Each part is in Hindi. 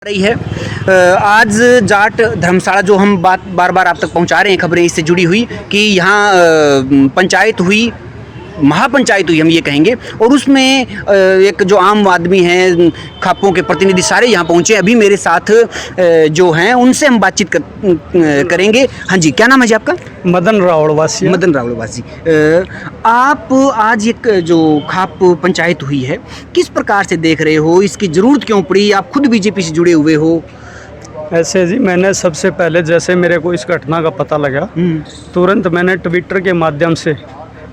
रही है। आज जाट धर्मशाला जो हम बात बार बार आप तक पहुंचा रहे हैं, खबरें इससे जुड़ी हुई कि यहाँ पंचायत हुई, महापंचायत हुई हम ये कहेंगे, और उसमें एक जो आम आदमी हैं, खापों के प्रतिनिधि सारे यहाँ पहुँचे। अभी मेरे साथ जो हैं उनसे हम बातचीत करेंगे। हाँ जी, क्या नाम है जी आपका? मदन रावड़वासी। मदन रावड़वासी। आप आज एक जो खाप पंचायत हुई है, किस प्रकार से देख रहे हो? इसकी ज़रूरत क्यों पड़ी? आप खुद बीजेपी से जुड़े हुए हो। ऐसे जी, मैंने सबसे पहले जैसे मेरे को इस घटना का पता लगा, तुरंत मैंने ट्विटर के माध्यम से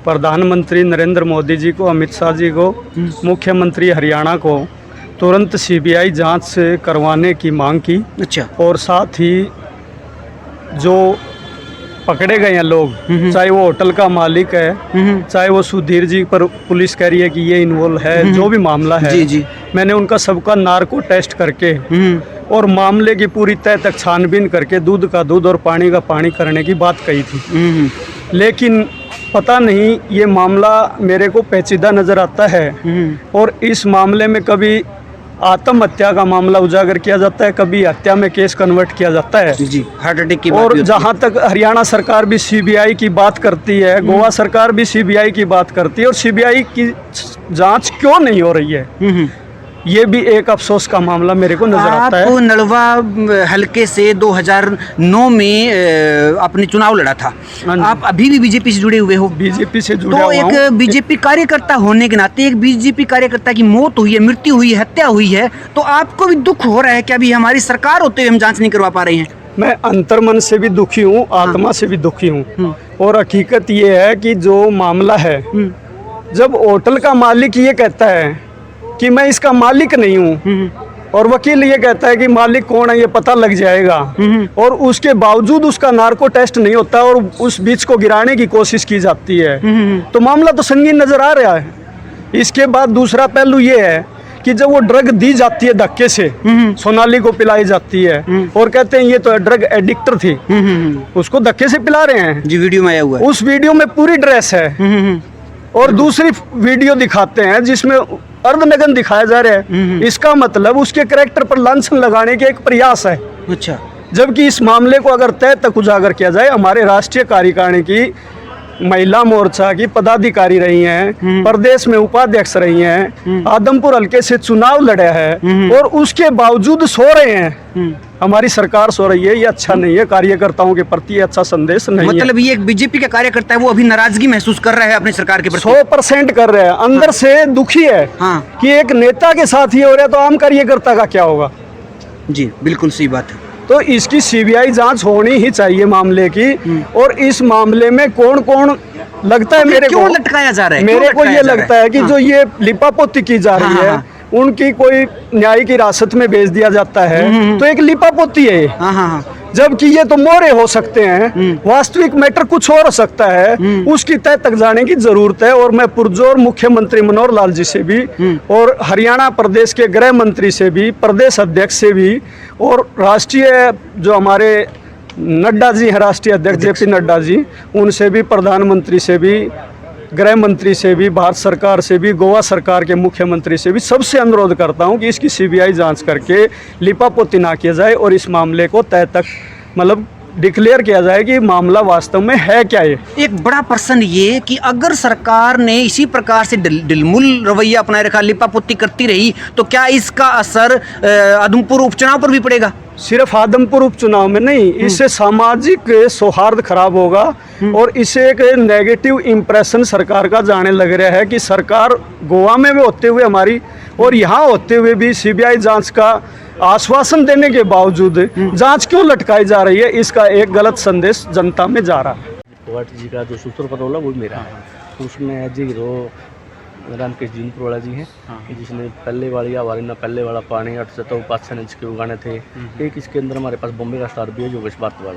प्रधानमंत्री नरेंद्र मोदी जी को, अमित शाह जी को, मुख्यमंत्री हरियाणा को तुरंत सीबीआई जांच करवाने की मांग की। अच्छा। और साथ ही जो पकड़े गए हैं लोग, चाहे वो होटल का मालिक है, चाहे वो सुधीर जी पर पुलिस कह रही है कि ये इन्वॉल्व है, जो भी मामला है, जी जी, मैंने मैंने उनका सबका नार्को टेस्ट करके और मामले की पूरी तय तक छानबीन करके दूध का दूध और पानी का पानी करने की बात कही थी। लेकिन पता नहीं ये मामला मेरे को पेचीदा नज़र आता है, और इस मामले में कभी आत्महत्या का मामला उजागर किया जाता है, कभी हत्या में केस कन्वर्ट किया जाता है। जी, हार्ट अटैक की और जहाँ तक हरियाणा सरकार भी सीबीआई की बात करती है, गोवा सरकार भी सीबीआई की बात करती है, और सीबीआई की जांच क्यों नहीं हो रही है, ये भी एक अफसोस का मामला मेरे को नजर आता है। आप नलवा हलके से 2009 में आपने चुनाव लड़ा था। आप अभी भी बीजेपी से जुड़े हुए हो? बीजेपी से जुड़ा तो हुआ हूं। एक बीजेपी कार्यकर्ता होने के नाते, एक बीजेपी कार्यकर्ता की मौत हुई है, मृत्यु हुई है, हत्या हुई है, तो आपको भी दुख हो रहा है कि अभी हमारी सरकार होते हुए हम जांच नहीं करवा पा रहे हैं? मैं अंतर्मन से भी दुखी हूँ, आत्मा से भी दुखी हूँ। और हकीकत ये है कि जो मामला है, जब होटल का मालिक ये कहता है कि मैं इसका मालिक नहीं हूँ, और वकील ये कहता है कि मालिक कौन है ये पता लग जाएगा, और उसके बावजूद उसका नार्को टेस्ट नहीं होता और उस बीच को गिराने की कोशिश की जाती है, तो मामला तो संगीन नजर आ रहा है। इसके बाद दूसरा पहलू ये है कि जब वो ड्रग दी जाती है धक्के से, सोनाली को पिलाई जाती है, और कहते हैं ये तो ड्रग एडिक्टर थी, उसको धक्के से पिला रहे हैं जी, वीडियो में आया हुआ है। उस वीडियो में पूरी ड्रेस है, और दूसरी वीडियो दिखाते हैं जिसमें अर्धनग्न दिखाया जा रहा है। इसका मतलब उसके कैरेक्टर पर लांछन लगाने के एक प्रयास है। अच्छा। जबकि इस मामले को अगर तय तक उजागर किया जाए, हमारे राष्ट्रीय कार्यकारिणी की महिला मोर्चा की पदाधिकारी रही हैं, प्रदेश में उपाध्यक्ष रही हैं, आदमपुर हल्के से चुनाव लड़े हैं, और उसके बावजूद सो रहे हैं, हमारी सरकार सो रही है। ये अच्छा नहीं है, कार्यकर्ताओं के प्रति ये अच्छा संदेश नहीं है। मतलब ये एक बीजेपी का कार्यकर्ता है, वो अभी नाराजगी महसूस कर रहा है अपनी सरकार के प्रति? 100% कर रहे हैं, अंदर से दुखी है कि एक नेता के साथ ये हो रहा है, तो आम कार्यकर्ता का क्या होगा? जी, बिल्कुल सही बात है। तो इसकी सीबीआई जांच होनी ही चाहिए मामले की। और इस मामले में कौन कौन लगता है, मेरे को लटकाया जा रहा है, मेरे को ये लगता है कि जो ये लिपापोती की जा रही है, उनकी कोई न्यायिक हिरासत में भेज दिया जाता है, तो एक लिपापोती है ये। जबकि ये तो मोहरे हो सकते हैं, वास्तविक मैटर कुछ और हो सकता है, उसकी तय तक जाने की जरूरत है। और मैं पुरजोर मुख्यमंत्री मनोहर लाल जी से भी, और हरियाणा प्रदेश के गृह मंत्री से भी, प्रदेश अध्यक्ष से भी, और राष्ट्रीय जो हमारे नड्डा जी हैं, राष्ट्रीय अध्यक्ष जेपी नड्डा जी, उनसे भी, प्रधानमंत्री से भी, गृह मंत्री से भी, भारत सरकार से भी, गोवा सरकार के मुख्यमंत्री से भी, सबसे अनुरोध करता हूं कि इसकी सीबीआई जांच करके लिपापोती ना किया जाए, और इस मामले को तय तक मतलब डिक्लेयर किया जाए कि मामला वास्तव में है क्या। ये एक बड़ा प्रश्न ये कि अगर सरकार ने इसी प्रकार से डिलमुल रवैया अपनाए रखा, लिपापोती करती रही, तो क्या इसका असर आदमपुर उपचुनाव पर भी पड़ेगा? सिर्फ आदमपुर उपचुनाव में नहीं, इससे सामाजिक सौहार्द खराब होगा, और इससे एक नेगेटिव इम्प्रेशन सरकार का जाने लग रहा है कि सरकार गोवा में भी होते हुए हमारी, और यहाँ होते हुए भी सीबीआई जांच का आश्वासन देने के बावजूद जांच क्यों लटकाई जा रही है, इसका एक गलत संदेश जनता में जा रहा है। कोवाट जी का जो सूत्र पत्र बोला वो मेरा है, उसमें अजय हीरो रामकेश जी प्रोड़ा जी हैं, जिसने पल्ले वाली आवारी ना पल्ले वाला पानी 8 से 5 इंच के उगाने थे। एक इसके अंदर हमारे पास बॉम्बे का स्टार भी है, योगेश भारद्वाज,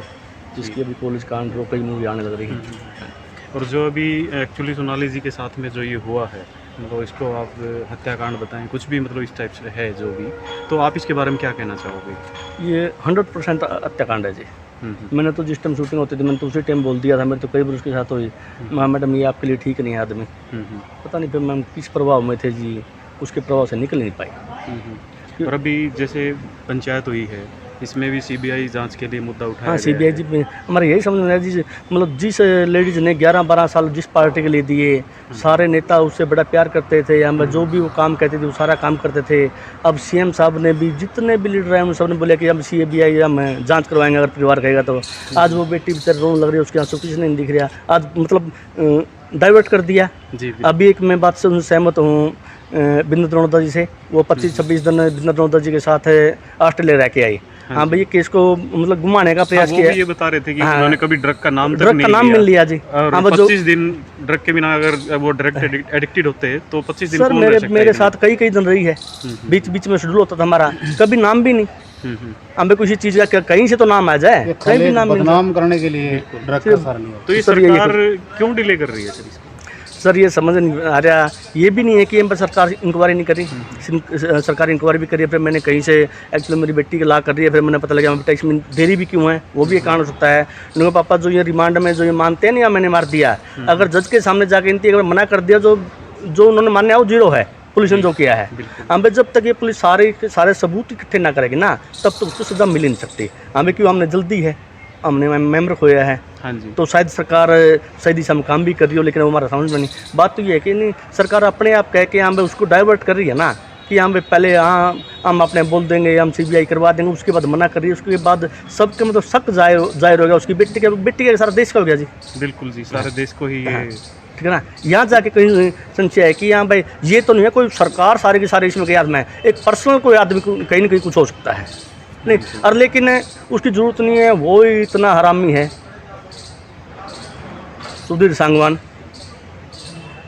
जिसकी अभी कॉलेज कांड रो कई मूवी आने लग रही है। और जो अभी एक्चुअली सोनाली जी के साथ में जो ये हुआ है, मतलब इसको आप हत्याकांड बताएं, कुछ भी मतलब इस टाइप से है जो भी, तो आप इसके बारे में क्या कहना चाहोगे? ये 100% हत्याकांड है जी। मैंने तो जिस टाइम शूटिंग होती थी, मैंने तो उसी टाइम बोल दिया था, मेरे तो कई बार उसके साथ हुई, मैडम ये आपके लिए ठीक नहीं है आदमी। पता नहीं फिर मैम किस प्रभाव में थे जी, उसके प्रभाव से निकल नहीं पाई। और अभी जैसे पंचायत हुई है, इसमें भी सीबीआई जांच के लिए मुद्दा उठाया हाँ गया सीबीआई है। जी में हमारा यही समझ में आया जी, मतलब जिस लेडीज़ ने 11-12 साल जिस पार्टी के लिए दिए, सारे नेता उससे बड़ा प्यार करते थे, हम जो भी वो काम कहते थे वो सारा काम करते थे। अब सीएम साहब ने भी जितने भी लीडर हैं उन सब ने बोले कि हम सीबीआई हम जांच करवाएंगे अगर परिवार कहेगा तो। आज वो बेटी बेचारी रोने लग रही है, उसके आंसू किसी ने नहीं दिख रहा, आज मतलब डाइवर्ट कर दिया। जी अभी एक मैं बात से उनसे सहमत हूँ बिंदु द्रोणदा जी से, वो 25-26 दिन बिंदु द्रोणदा जी के साथ ऑस्ट्रेलिया रह के आई। हाँ भैया केस को मतलब घुमाने का प्रयास वो किया। भी ये बता रहे थे कि हाँ, उन्होंने कभी ड्रग का नाम तक ड्रग नहीं का नाम लिया। मिल लिया जी। और हाँ, 25 दिन ड्रग के बिना अगर वो ड्रग एडिक्टेड होते हैं तो 25 दिन सर कौन रह सकता है मेरे इतना? साथ कई दिन रही है, बीच बीच में शेड्यूल होता था हमारा, कभी नाम भी नहीं। हमें किसी चीज़ का कहीं से तो नाम आ जाए, कहीं भी नाम बदनाम करने के लिए ड्रग का सहारा नहीं होता। तो ये सर, ये सरकार क्यों डिले कर रही है सर इसको? सर ये समझ नहीं आ रहा, ये भी नहीं है कि हम पर सरकार इंक्वायरी नहीं कर रही, सरकार इंक्वायरी भी कर रही है। फिर मैंने कहीं से एक्चुअली मेरी बेटी की ला कर रही है, फिर मैंने पता लगा बेटा इसमें देरी भी क्यों है, वो भी एक कारण हो सकता है। उनके पापा जो ये रिमांड में जो ये मानते हैं नहीं मैंने मार दिया, अगर जज के सामने जाके इनती अगर मना कर दिया, जो उन्होंने मान्य है वो जीरो है, पुलिस ने जो किया है। हमें जब तक ये पुलिस सारे सबूत इकट्ठे ना करेगी ना तब तक उसको सजा मिल ही नहीं सकती। हमें क्यों, हमने जल्दी है, हमने मेम्बर खोया है, हाँ जी। तो शायद सरकार सही दिशा में काम भी कर रही हो, लेकिन वो हमारा समझ में नहीं। बात तो ये है कि नहीं सरकार अपने आप कह के हम उसको डाइवर्ट कर रही है ना, कि हम पहले हम अपने बोल देंगे, हम सीबीआई करवा देंगे, उसके बाद मना कर रही है, उसके बाद सबके मतलब शक जाहिर हो गया, उसकी बेटी के सारा देश का हो गया जी। बिल्कुल जी, सारे देश को ही ये ठीक है ना, यहाँ जाके कहीं संशय है कि यहाँ भाई ये तो नहीं है कोई सरकार सारे के सारे इसमें के याद में, एक पर्सनल कोई आदमी कहीं ना कहीं कुछ हो सकता है नहीं, और लेकिन उसकी ज़रूरत नहीं है, वो ही इतना हरामी है सुधीर सांगवान,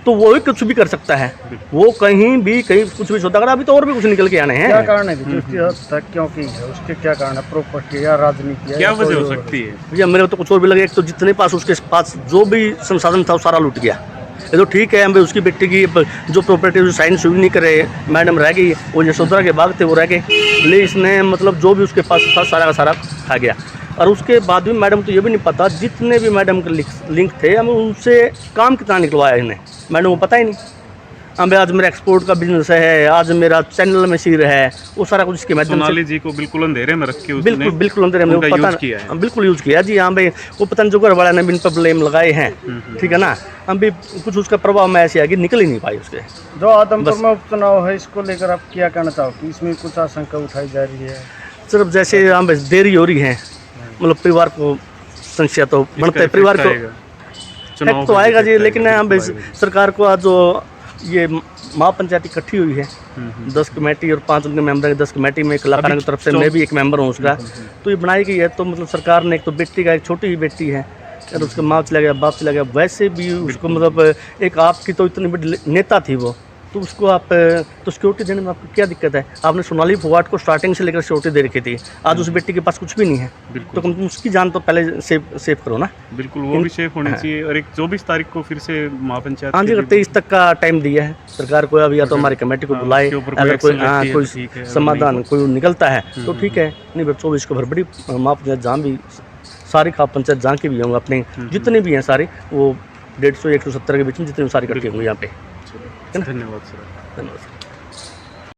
तो वो ही कुछ भी कर सकता है, वो कहीं भी कुछ भी सोता। अगर अभी तो और भी कुछ निकल के आने हैं। क्या कारण है कि उसकी हत्या क्यों की है, उसके क्या कारण है, प्रॉपर्टी या राजनीति क्या वजह हो सकती है? भैया मेरे को तो कुछ और भी लगे, एक तो जितने पास उसके पास जो भी संसाधन था वो सारा लूट गया। ये तो ठीक है, हम उसकी बेटी की जो प्रॉपर्टी साइन सुई नहीं करे, मैडम रह गई, वो यशोधरा के बाग थे वो रह गए, ले इसने मतलब जो भी उसके पास था सारा का सारा खा गया। और उसके बाद भी मैडम तो ये भी नहीं पता जितने भी मैडम के लिंक थे, हमें उनसे काम कितना निकलवाया इन्हें, मैडम को पता ही नहीं। हमें आज मेरा एक्सपोर्ट का बिजनेस है, आज मेरा चैनल में शेयर है, वो सारा कुछ इसके माध्यम से। सोनाली जी को बिल्कुल अंधेरे में रख के उसने बिल्कुल अंधेरे में उनका पता यूज किया है। बिल्कुल यूज किया जी। हाँ भाई वो पता नहीं जुगर वाला ने भी इन पर ब्लेम लगाए हैं, ठीक है ना, हम भी कुछ उसका प्रभाव में ऐसे आगे निकल ही नहीं पाए उसके। जो आदमपुर में उपचुनाव है, इसको लेकर आप क्या कहना चाहोगे? इसमें कुछ आशंका उठाई जा रही है? सिर्फ जैसे हम बस देरी हो रही है, मतलब परिवार को संशय तो बढ़ता है, परिवार को इफेक्ट तो आएगा जी, लेकिन हम सरकार को आज जो ये महापंचायत इकट्ठी हुई है, 10 कमेटी और 5 उनके मेंबर है, 10 कमेटी में एक कलाकारों की तरफ से मैं भी एक मेंबर हूँ उसका, तो ये बनाई गई है। तो मतलब सरकार ने एक तो बेटी का, एक छोटी ही बेटी है और उसका माँ चला गया, बाप चला गया, वैसे भी उसको मतलब एक आपकी तो इतनी बड़ी नेता थी वो, तो उसको आप तो सिक्योरिटी देने में आपको क्या दिक्कत है? आपने सोनाली फोगाट को स्टार्टिंग से लेकर सिक्योरिटी दे रखी थी, आज उस बेटी के पास कुछ भी नहीं है, तो कम उसकी जान तो पहले सेव करो ना। बिल्कुल वो भी सेफ होनी चाहिए। और एक 24 तारीख को फिर से महापंचायत, हाँ जी, 23 तक का टाइम दिया है सरकार को, अब या तो हमारी कमेटी को बुलाए, अगर कोई समाधान कोई निकलता है तो ठीक है, नहीं फिर 24 को फिर बड़ी महापंचायत जहाँ भी सारी खाप पंचायत जहाँ के भी होंगे अपने जितने भी हैं सारे, वो 150-170 के बीच में जितने सारी इकट्ठी होंगे यहाँ पे। धन्यवाद सर। धन्यवाद।